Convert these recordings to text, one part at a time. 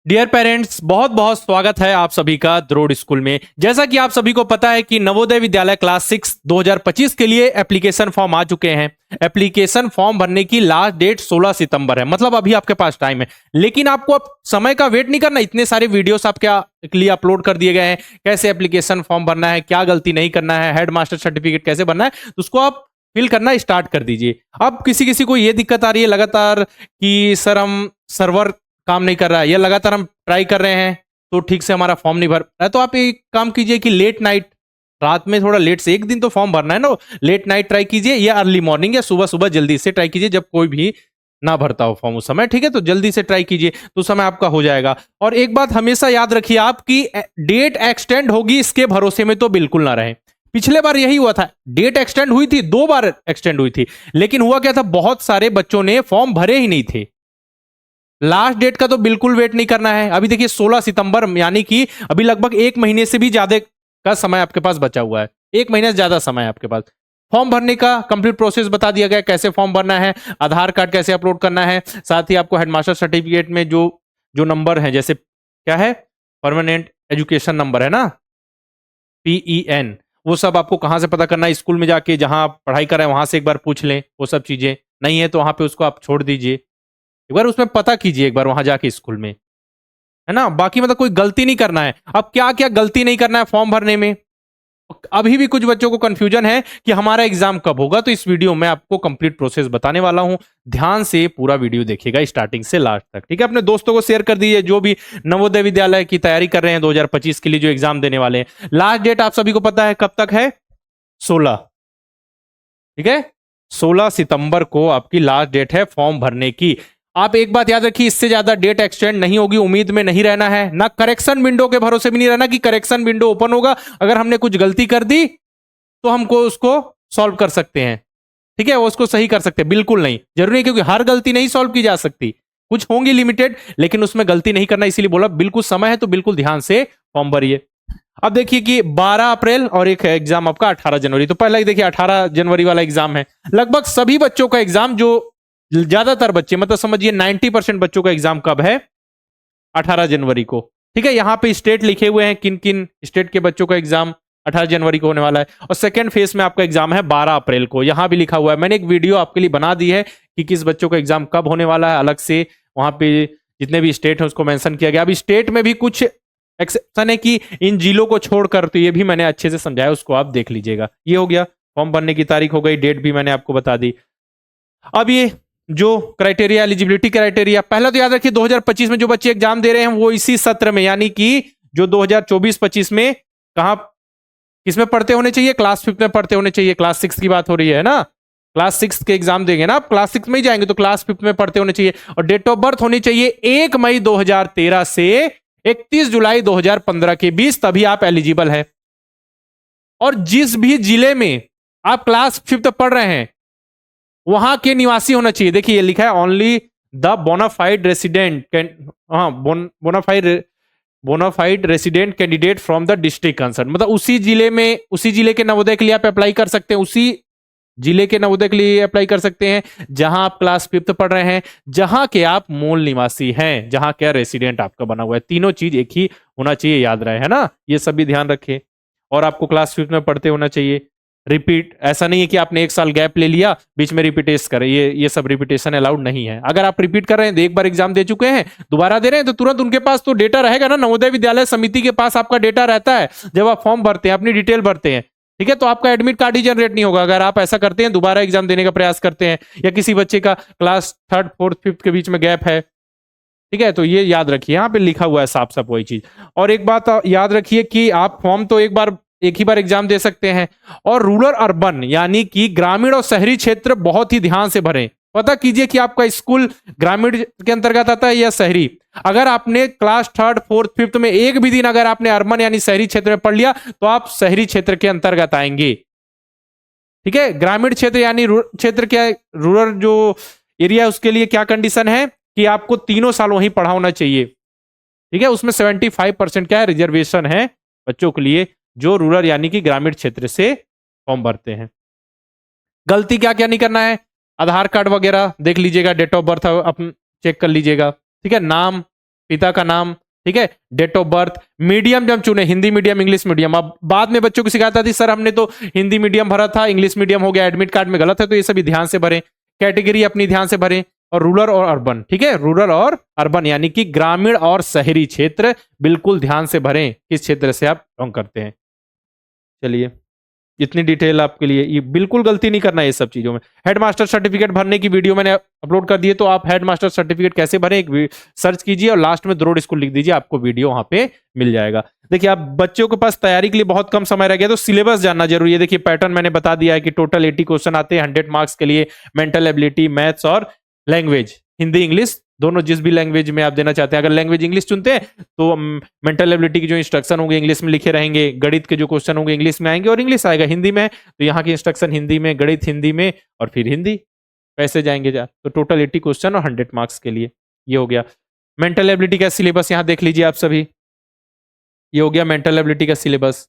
Dear parents, बहुत बहुत स्वागत है आप सभी का द्रोड़ स्कूल में। जैसा कि आप सभी को पता है कि नवोदय विद्यालय क्लास 6 2025 के लिए एप्लीकेशन फॉर्म आ चुके हैं। एप्लीकेशन फॉर्म भरने की लास्ट डेट 16 सितंबर है, मतलब अभी आपके पास टाइम है। लेकिन आपको अब समय का वेट नहीं करना, इतने सारे वीडियोस आपके लिए अपलोड कर दिए गए हैं। कैसे एप्लीकेशन फॉर्म भरना है, क्या गलती नहीं करना है, हेडमास्टर सर्टिफिकेट कैसे बनना है, तो उसको आप फिल करना स्टार्ट कर दीजिए। अब किसी किसी को ये दिक्कत आ रही है लगातार कि सर हम सर्वर काम नहीं कर रहा है, या लगातार हम ट्राई कर रहे हैं तो ठीक से हमारा फॉर्म नहीं भर रहा है, तो आप एक काम कीजिए कि लेट नाइट, रात में थोड़ा लेट से, एक दिन तो फॉर्म भरना है ना, लेट नाइट ट्राई कीजिए, या अर्ली मॉर्निंग या सुबह सुबह जल्दी से ट्राई कीजिए, जब कोई भी ना भरता हो फॉर्म उस समय। ठीक है, तो जल्दी से ट्राई कीजिए तो समय आपका हो जाएगा। और एक बात हमेशा याद रखिए, आपकी डेट एक्सटेंड होगी इसके भरोसे में तो बिल्कुल ना रहे। पिछले बार यही हुआ था, डेट एक्सटेंड हुई थी, 2 बार एक्सटेंड हुई थी, लेकिन हुआ क्या था, बहुत सारे बच्चों ने फॉर्म भरे ही नहीं थे। लास्ट डेट का तो बिल्कुल वेट नहीं करना है। अभी देखिए 16 सितंबर, यानी कि अभी लगभग 1 महीने से भी ज्यादा का समय आपके पास बचा हुआ है। 1 महीने से ज्यादा समय है आपके पास। फॉर्म भरने का कंप्लीट प्रोसेस बता दिया गया, कैसे फॉर्म भरना है, आधार कार्ड कैसे अपलोड करना है, साथ ही आपको हेडमास्टर सर्टिफिकेट में जो जो नंबर है, जैसे क्या है, परमानेंट एजुकेशन नंबर है ना, PEN, वो सब आपको कहां से पता करना है, स्कूल में जाके जहां आप पढ़ाई कर रहे हैं वहां से एक बार पूछ लें। वो सब चीजें नहीं है तो वहां पे उसको आप छोड़ दीजिए, एक बार उसमें पता कीजिए, एक बार वहां जाके स्कूल में, है ना। बाकी मतलब कोई गलती नहीं करना है। अब क्या क्या गलती नहीं करना है फॉर्म भरने में, अभी भी कुछ बच्चों को कंफ्यूजन है कि हमारा एग्जाम कब होगा, तो इस वीडियो में आपको कंप्लीट प्रोसेस बताने वाला हूं। ध्यान से पूरा वीडियो देखिएगा स्टार्टिंग से लास्ट तक, ठीक है। अपने दोस्तों को शेयर कर दीजिए जो भी नवोदय विद्यालय की तैयारी कर रहे हैं 2025 के लिए, जो एग्जाम देने वाले हैं। लास्ट डेट आप सभी को पता है कब तक है, 16, ठीक है, 16 सितंबर को आपकी लास्ट डेट है फॉर्म भरने की। आप एक बात याद रखिए, इससे ज्यादा डेट एक्सटेंड नहीं होगी, उम्मीद में नहीं रहना है, ना करेक्शन विंडो के भरोसे भी नहीं रहना कि करेक्शन विंडो ओपन होगा, अगर हमने कुछ गलती कर दी तो हमको उसको सॉल्व कर सकते हैं, ठीक है, वो उसको सही कर सकते हैं। बिल्कुल नहीं, जरूरी है, क्योंकि हर गलती नहीं सॉल्व की जा सकती, कुछ होंगी लिमिटेड, लेकिन उसमें गलती नहीं करना, इसीलिए बोला बिल्कुल समय है तो बिल्कुल ध्यान से फॉर्म भरिए। अब देखिए कि 12 अप्रैल और एक एग्जाम आपका 18 जनवरी, तो पहला ही देखिए 18 जनवरी वाला एग्जाम है। लगभग सभी बच्चों का एग्जाम, जो ज्यादातर बच्चे, मतलब समझिए 90% बच्चों का एग्जाम कब है, 18 जनवरी को, ठीक है। यहां पे स्टेट लिखे हुए हैं, किन किन स्टेट के बच्चों का एग्जाम 18 जनवरी को होने वाला है। और सेकेंड फेज में आपका एग्जाम है 12 अप्रैल को, यहां भी लिखा हुआ है। मैंने एक वीडियो आपके लिए बना दी है कि किस बच्चों का एग्जाम कब होने वाला है, अलग से वहां पे जितने भी स्टेट है उसको मेंशन किया गया। अभी स्टेट में भी कुछ एक्सेप्शन है कि इन जिलों को छोड़कर, तो ये भी मैंने अच्छे से समझाया, उसको आप देख लीजिएगा। ये हो गया, फॉर्म भरने की तारीख हो गई, डेट भी मैंने आपको बता दी। अब ये जो क्राइटेरिया, एलिजिबिलिटी क्राइटेरिया, पहला तो याद रखिए 2025 में जो बच्चे एग्जाम दे रहे हैं वो इसी सत्र में, यानी कि जो 2024-25 में कहा किसमें पढ़ते होने चाहिए, क्लास 5 में पढ़ते होने चाहिए। क्लास 6 की बात हो रही है ना, क्लास 6 के एग्जाम देंगे ना आप, क्लास 6 में ही जाएंगे तो क्लास 5 में पढ़ते होने चाहिए। और डेट ऑफ बर्थ होनी चाहिए 1 मई 2013 से 31 जुलाई 2015 के बीच, तभी आप एलिजिबल है। और जिस भी जिले में आप क्लास 5 पढ़ रहे हैं वहां के निवासी होना चाहिए। देखिए ये लिखा है, only the bonafide resident can, हाँ, bonafide resident candidate from the district concern, मतलब उसी जिले में, उसी जिले के नवोदय के लिए आप अप्लाई कर सकते हैं, उसी जिले के नवोदय के लिए अप्लाई कर सकते हैं जहां आप क्लास 5 पढ़ रहे हैं, जहां के आप मूल निवासी हैं, जहां क्या रेसिडेंट आपका बना हुआ है। तीनों चीज एक ही होना चाहिए, याद रहे, है ना, ये सब भी ध्यान रखें। और आपको क्लास 5 में पढ़ते होना चाहिए। रिपीट, ऐसा नहीं है कि आपने 1 साल गैप ले लिया, बीच में रिपीटेस करें, ये सब रिपीटेशन अलाउड नहीं है। अगर आप रिपीट कर रहे हैं, एक बार एग्जाम दे चुके हैं, दोबारा दे रहे हैं, तो तुरंत उनके पास तो डेटा रहेगा ना, नवोदय विद्यालय समिति के पास आपका डेटा रहता है जब आप फॉर्म भरते हैं, अपनी डिटेल भरते हैं, ठीक है। तो आपका एडमिट कार्ड ही जनरेट नहीं होगा अगर आप ऐसा करते हैं, दोबारा एग्जाम देने का प्रयास करते हैं, या किसी बच्चे का क्लास 3rd 4th 5th के बीच में गैप है, ठीक है। तो ये याद रखिए, यहाँ पे लिखा हुआ है साफ साफ वही चीज। और एक बात याद रखिए कि आप फॉर्म तो एक ही बार एग्जाम दे सकते हैं। और रूरल अर्बन, यानी कि ग्रामीण और शहरी क्षेत्र, बहुत ही ध्यान से भरें। पता कीजिए कि आपका स्कूल ग्रामीण के अंतर्गत आता है या शहरी। अगर आपने क्लास 3rd 4th 5th में एक भी दिन अगर आपने अर्बन यानी शहरी क्षेत्र में पढ़ लिया, तो आप शहरी क्षेत्र के अंतर्गत आएंगे, ठीक है। ग्रामीण क्षेत्र यानी क्षेत्र क्या, रूरल जो एरिया है, उसके लिए क्या कंडीशन है कि आपको 3 साल वहीं पढ़ा होना चाहिए, ठीक है। उसमें 75% क्या है, रिजर्वेशन है बच्चों के लिए जो रूरल यानी कि ग्रामीण क्षेत्र से फॉर्म भरते हैं। गलती क्या क्या नहीं करना है, आधार कार्ड वगैरह देख लीजिएगा, डेट ऑफ बर्थ अपन चेक कर लीजिएगा, ठीक है। नाम पिता का नाम, ठीक है, डेट ऑफ बर्थ, मीडियम जब चुने, हिंदी मीडियम, इंग्लिश मीडियम। अब बाद में बच्चों को शिकायत आती, सर हमने तो हिंदी मीडियम भरा था, इंग्लिश मीडियम हो गया, एडमिट कार्ड में गलत है, तो ये सभी ध्यान से भरें। कैटेगरी अपनी ध्यान से भरें, और रूरल और अर्बन, ठीक है, रूरल और अर्बन यानी कि ग्रामीण और शहरी क्षेत्र बिल्कुल ध्यान से भरें, किस क्षेत्र से आप बिलोंग करते हैं। चलिए, इतनी डिटेल आपके लिए, ये बिल्कुल गलती नहीं करना है ये सब चीजों में। हेडमास्टर सर्टिफिकेट भरने की वीडियो मैंने अपलोड कर दी है, तो आप हेडमास्टर सर्टिफिकेट कैसे भरें एक सर्च कीजिए और लास्ट में द्रोड़ स्कूल लिख दीजिए, आपको वीडियो वहां पे मिल जाएगा। देखिए, आप बच्चों के पास तैयारी के लिए बहुत कम समय रह गया, तो सिलेबस जानना जरूरी है। देखिए, पैटर्न मैंने बता दिया है कि टोटल 80 क्वेश्चन आते हैं 100 मार्क्स के लिए, मेंटल एबिलिटी, मैथ्स और लैंग्वेज, हिंदी इंग्लिश दोनों, जिस भी लैंग्वेज में आप देना चाहते हैं। अगर लैंग्वेज इंग्लिश चुनते हैं तो मेंटल एबिलिटी के जो इंस्ट्रक्शन होंगे इंग्लिश में लिखे रहेंगे, गणित के जो क्वेश्चन होंगे इंग्लिश में आएंगे और इंग्लिश आएगा हिंदी में, तो यहाँ की इंस्ट्रक्शन हिंदी में, गणित हिंदी में और फिर हिंदी पैसे जाएंगे तो टोटल 80 क्वेश्चन और 100 मार्क्स के लिए ये हो गया। मेंटल एबिलिटी का सिलेबस यहाँ देख लीजिए आप सभी, ये हो गया मेंटल एबिलिटी का सिलेबस।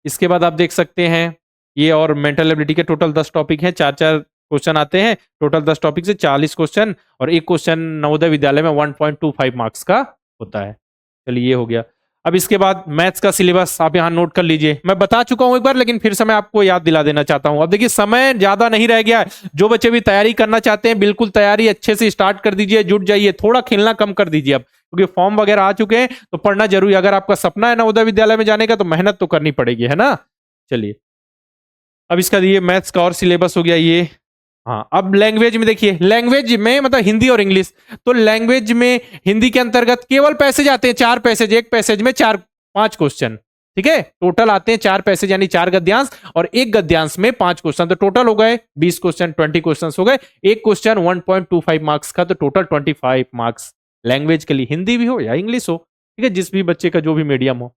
इसके बाद आप देख सकते हैं ये, और मेंटल एबिलिटी के टोटल 10 टॉपिक हैं, 4-4 क्वेश्चन आते हैं, टोटल 10 टॉपिक से 40 क्वेश्चन, और एक क्वेश्चन नवोदय विद्यालय में 1.25 मार्क्स का होता है। चलिए, ये हो गया। अब इसके बाद मैथ्स का सिलेबस आप यहां नोट कर लीजिए, मैं बता चुका हूं एक बार, लेकिन फिर से मैं आपको याद दिला देना चाहता हूं। अब देखिए, समय ज्यादा नहीं रह गया है, जो बच्चे भी तैयारी करना चाहते हैं बिल्कुल तैयारी अच्छे से स्टार्ट कर दीजिए, जुट जाइए, थोड़ा खेलना कम कर दीजिए अब, क्योंकि फॉर्म वगैरह आ चुके हैं, तो पढ़ना जरूरी। अगर आपका सपना है नवोदय विद्यालय में जाने का, तो मेहनत तो करनी पड़ेगी, है ना। चलिए, अब इसका ये मैथ्स का और सिलेबस हो गया ये। हाँ, अब लैंग्वेज में देखिए, लैंग्वेज में मतलब हिंदी और इंग्लिश, तो लैंग्वेज में हिंदी के अंतर्गत केवल पैसेज आते हैं 4 पैसेज, एक पैसेज में 4-5 क्वेश्चन, ठीक है, टोटल आते हैं 4 पैसेज यानी 4 गद्यांश, और एक गद्यांश में 5 क्वेश्चन, तो टोटल हो गए 20 क्वेश्चन, 20 क्वेश्चन हो गए। एक क्वेश्चन 1.25 मार्क्स का, तो टोटल 25 मार्क्स लैंग्वेज के लिए, हिंदी भी हो या इंग्लिश हो, ठीक है, जिस भी बच्चे का जो भी मीडियम हो।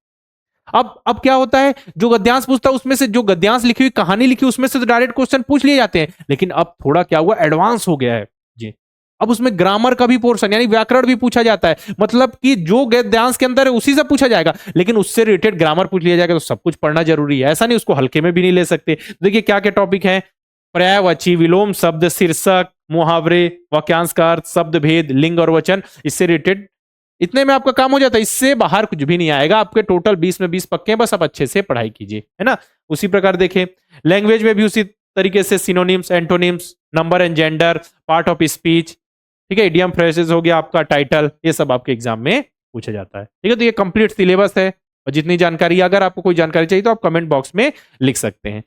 अब क्या होता है, जो गद्यांश पूछता है उसमें से, जो गद्यांश लिखी हुई कहानी लिखी उसमें से तो डायरेक्ट क्वेश्चन पूछ लिए जाते हैं, लेकिन अब थोड़ा क्या हुआ, एडवांस हो गया है जी। अब उसमें ग्रामर का भी पोर्शन यानी व्याकरण भी पूछा जाता है, मतलब कि जो गद्यांश के अंदर है उसी से पूछा जाएगा, लेकिन उससे रिलेटेड ग्रामर पूछ लिया जाएगा, तो सब कुछ पढ़ना जरूरी है, ऐसा नहीं उसको हल्के में भी नहीं ले सकते। देखिए क्या क्या टॉपिक है, पर्यायवाची, विलोम शब्द, शीर्षक, मुहावरे, वाक्यांश का अर्थ, शब्द भेद, लिंग और वचन, इससे रिलेटेड इतने में आपका काम हो जाता है, इससे बाहर कुछ भी नहीं आएगा आपके। टोटल 20 में 20 पक्के हैं, बस आप अच्छे से पढ़ाई कीजिए, है ना। उसी प्रकार देखें लैंग्वेज में भी उसी तरीके से synonyms, antonyms, number and gender, part of speech, ठीक है, इडियम फ्रेजेस हो गया आपका, टाइटल, ये सब आपके एग्जाम में पूछा जाता है, ठीक है। तो ये कंप्लीट सिलेबस है, और जितनी जानकारी, अगर आपको कोई जानकारी चाहिए तो आप कमेंट बॉक्स में लिख सकते हैं।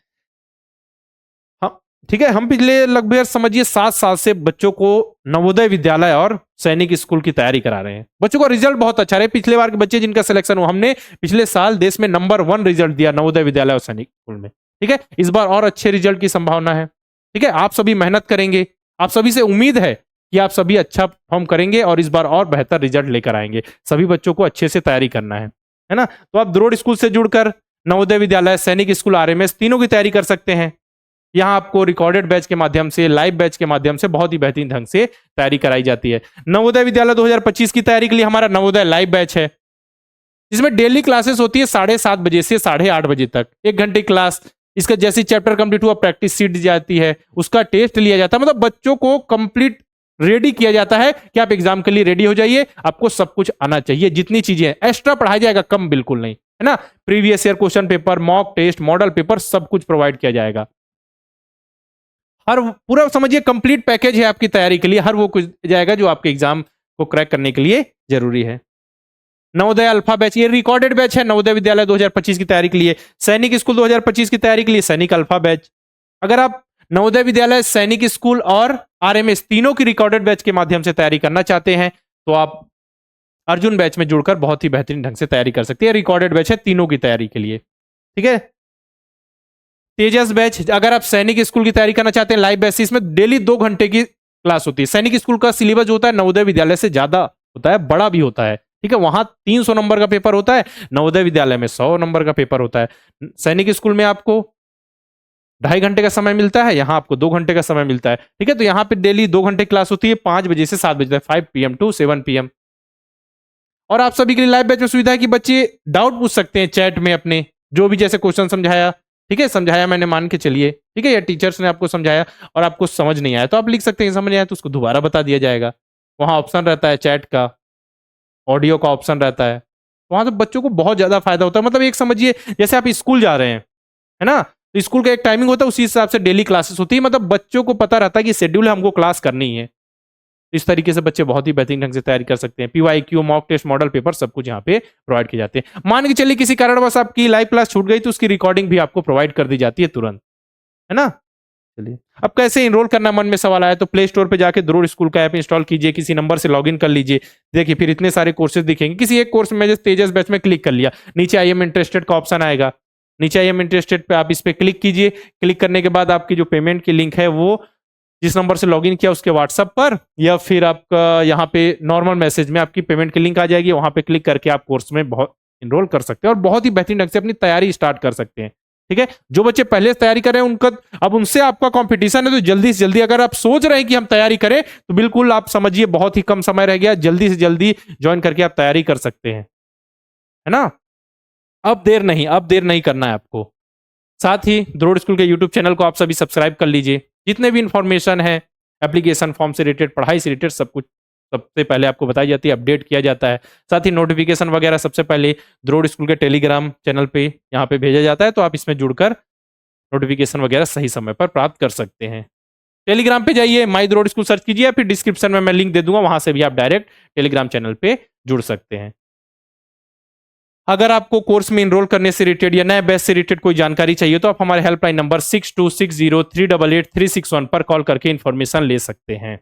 ठीक है, हम पिछले लगभग समझिए 7 साल से बच्चों को नवोदय विद्यालय और सैनिक स्कूल की तैयारी करा रहे हैं। बच्चों का रिजल्ट बहुत अच्छा रहा है। पिछले बार के बच्चे जिनका सिलेक्शन हुआ, हमने पिछले साल देश में नंबर 1 रिजल्ट दिया नवोदय विद्यालय और सैनिक स्कूल में, ठीक है। इस बार और अच्छे रिजल्ट की संभावना है, ठीक है। आप सभी मेहनत करेंगे, आप सभी से उम्मीद है कि आप सभी अच्छा परफॉर्म करेंगे और इस बार और बेहतर रिजल्ट लेकर आएंगे। सभी बच्चों को अच्छे से तैयारी करना है ना। तो आप द्रोड़ स्कूल से जुड़कर नवोदय विद्यालय, सैनिक स्कूल, आरएमएस तीनों की तैयारी कर सकते हैं। यहाँ आपको रिकॉर्डेड बैच के माध्यम से, लाइव बैच के माध्यम से बहुत ही बेहतरीन ढंग से तैयारी कराई जाती है। नवोदय विद्यालय 2025 की तैयारी के लिए हमारा नवोदय लाइव बैच है, जिसमें डेली क्लासेस होती है 7:30 बजे से 8:30 बजे तक, 1 घंटे क्लास। इसका जैसी चैप्टर कंप्लीट हुआ प्रैक्टिस सीट दी जाती है, उसका टेस्ट लिया जाता है, मतलब बच्चों को कंप्लीट रेडी किया जाता है कि आप एग्जाम के लिए रेडी हो जाइए। आपको सब कुछ आना चाहिए, जितनी चीजें एक्स्ट्रा पढ़ाया जाएगा, कम बिल्कुल नहीं, है ना। Previous year question paper, mock test, model paper सब कुछ प्रोवाइड किया जाएगा। हर पूरा समझिए कंप्लीट पैकेज है आपकी तैयारी के लिए, हर वो कुछ जाएगा जो आपके एग्जाम को क्रैक करने के लिए जरूरी है। नवोदय अल्फा बैच, ये रिकॉर्डेड बैच है नवोदय विद्यालय 2025 की तैयारी के लिए। सैनिक स्कूल 2025 की तैयारी के लिए सैनिक अल्फा बैच। अगर आप नवोदय विद्यालय, सैनिक स्कूल और आरएमएस तीनों की रिकॉर्डेड बैच के माध्यम से तैयारी करना चाहते हैं, तो आप अर्जुन बैच में जुड़कर बहुत ही बेहतरीन ढंग से तैयारी कर सकते हैं। रिकॉर्डेड बैच है तीनों की तैयारी के लिए, ठीक है। तेजस बैच, अगर आप सैनिक स्कूल की तैयारी करना चाहते हैं लाइव बेसिस में, डेली 2 घंटे की क्लास होती है। सैनिक स्कूल का सिलेबस जो होता है नवोदय विद्यालय से ज्यादा होता है, बड़ा भी होता है, ठीक है। वहां 300 नंबर का पेपर होता है, नवोदय विद्यालय में 100 नंबर का पेपर होता है। सैनिक स्कूल में आपको 2.5 घंटे का समय मिलता है, यहां आपको 2 घंटे का समय मिलता है, ठीक है। तो यहां पे डेली 2 घंटे क्लास होती है, 5 बजे से 7 बजे तक, 5 PM to 7 PM। और आप सभी के लिए लाइव बैच में सुविधा है कि बच्चे डाउट पूछ सकते हैं चैट में अपने, जो भी जैसे क्वेश्चन समझाया, ठीक है, समझाया मैंने मान के चलिए, ठीक है, या टीचर्स ने आपको समझाया और आपको समझ नहीं आया तो आप लिख सकते हैं, समझ नहीं आया तो उसको दोबारा बता दिया जाएगा। वहां ऑप्शन रहता है चैट का, ऑडियो का ऑप्शन रहता है, वहां से बच्चों को बहुत ज्यादा फायदा होता है। मतलब एक समझिए जैसे आप स्कूल जा रहे हैं, है ना, तो स्कूल का एक टाइमिंग होता है, उसी हिसाब से डेली क्लासेस होती है। मतलब बच्चों को पता रहता है कि शेड्यूल है, हमको क्लास करनी है। इस तरीके से बच्चे बहुत ही बेहतरीन ढंग से तैयारी कर सकते हैं। PYQ, mock test, model paper सब कुछ यहाँ पे प्रोवाइड किए जाते हैं। मान के चलिए किसी कारणवश आपकी लाइव क्लास छूट गई तो उसकी रिकॉर्डिंग भी आपको प्रोवाइड कर दी जाती है तुरंत, है ना। चलिए, अब कैसे इनरोल करना मन में सवाल आया, तो प्ले स्टोर पे जाके द्रोड़ स्कूल का ऐप इंस्टॉल कीजिए, किसी नंबर से लॉगिन कर लीजिए। देखिए फिर इतने सारे कोर्सेज दिखेंगे, किसी एक कोर्स में जैसे तेजस बैच में क्लिक कर लिया, नीचे आई एम इंटरेस्टेड का ऑप्शन आएगा, नीचे आई एम इंटरेस्टेड पे आप इस पे क्लिक कीजिए। क्लिक करने के बाद आपकी जो पेमेंट की लिंक है वो जिस नंबर से लॉगिन किया उसके व्हाट्सएप पर, या फिर आपका यहाँ पे नॉर्मल मैसेज में आपकी पेमेंट की लिंक आ जाएगी, वहां पे क्लिक करके आप कोर्स में बहुत इनरोल कर सकते हैं और बहुत ही बेहतरीन ढंग से अपनी तैयारी स्टार्ट कर सकते हैं। ठीक है, जो बच्चे पहले से तैयारी कर रहे हैं उनका अब उनसे आपका कंपटीशन है, तो जल्दी से जल्दी अगर आप सोच रहे हैं कि हम तैयारी करें तो बिल्कुल आप समझिए बहुत ही कम समय रह गया, जल्दी से जल्दी ज्वाइन करके आप तैयारी कर सकते हैं, है ना। अब देर नहीं करना है आपको। साथ ही द्रोड़ स्कूल के यूट्यूब चैनल को आप सभी सब्सक्राइब कर लीजिए। जितने भी इंफॉर्मेशन है एप्लीकेशन फॉर्म से रिलेटेड, पढ़ाई से रिलेटेड, सब कुछ सबसे पहले आपको बताई जाती है, अपडेट किया जाता है। साथ ही नोटिफिकेशन वगैरह सबसे पहले द्रोड़ स्कूल के टेलीग्राम चैनल पे यहाँ पे भेजा जाता है, तो आप इसमें जुड़कर नोटिफिकेशन वगैरह सही समय पर प्राप्त कर सकते हैं। टेलीग्राम पे जाइए, माई द्रोड़ स्कूल सर्च कीजिए, या फिर डिस्क्रिप्शन में मैं लिंक दे दूंगा, वहां से भी आप डायरेक्ट टेलीग्राम चैनल पे जुड़ सकते हैं। अगर आपको कोर्स में इनरोल करने से रिलेटेड या नए बैच से रिलेटेड कोई जानकारी चाहिए तो आप हमारे हेल्पलाइन नंबर 6260388361 पर कॉल करके इन्फॉर्मेशन ले सकते हैं।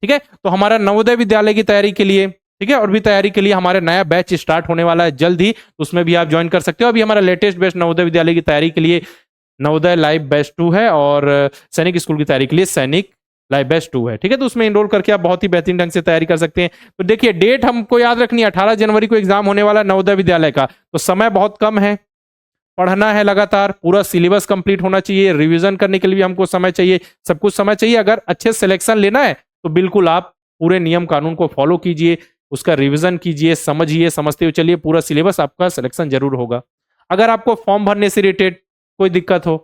ठीक है, तो हमारा नवोदय विद्यालय की तैयारी के लिए, ठीक है, और भी तैयारी के लिए हमारा नया बैच स्टार्ट होने वाला है जल्द ही, तो उसमें भी आप ज्वाइन कर सकते हो। अभी हमारा लेटेस्ट बैच नवोदय विद्यालय की तैयारी के लिए नवोदय लाइव बैच 2 है, और सैनिक स्कूल की तैयारी के लिए सैनिक लाइव बैच 2 है। ठीक है, तो उसमें इनरोल करके आप बहुत ही बेहतरीन ढंग से तैयारी कर सकते हैं। तो देखिए डेट हमको याद रखनी है, 18 जनवरी को एग्जाम होने वाला नवोदय विद्यालय का, तो समय बहुत कम है, पढ़ना है लगातार, पूरा सिलेबस कंप्लीट होना चाहिए, रिवीजन करने के लिए भी हमको समय चाहिए, सब कुछ समय चाहिए। अगर अच्छे सिलेक्शन लेना है तो बिल्कुल आप पूरे नियम कानून को फॉलो कीजिए, उसका रिवीजन कीजिए, समझिए, समझते हुए चलिए, पूरा सिलेबस आपका सिलेक्शन जरूर होगा। अगर आपको फॉर्म भरने से रिलेटेड कोई दिक्कत हो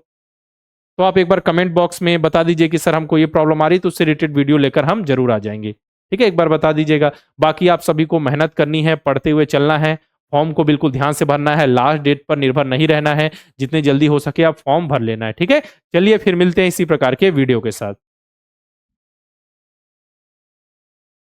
तो आप एक बार कमेंट बॉक्स में बता दीजिए कि सर हमको ये प्रॉब्लम आ रही है, तो उससे रिलेटेड वीडियो लेकर हम जरूर आ जाएंगे। ठीक है, एक बार बता दीजिएगा। बाकी आप सभी को मेहनत करनी है, पढ़ते हुए चलना है, फॉर्म को बिल्कुल ध्यान से भरना है, लास्ट डेट पर निर्भर नहीं रहना है, जितने जल्दी हो सके आप फॉर्म भर लेना है। ठीक है, चलिए फिर मिलते हैं इसी प्रकार के वीडियो के साथ।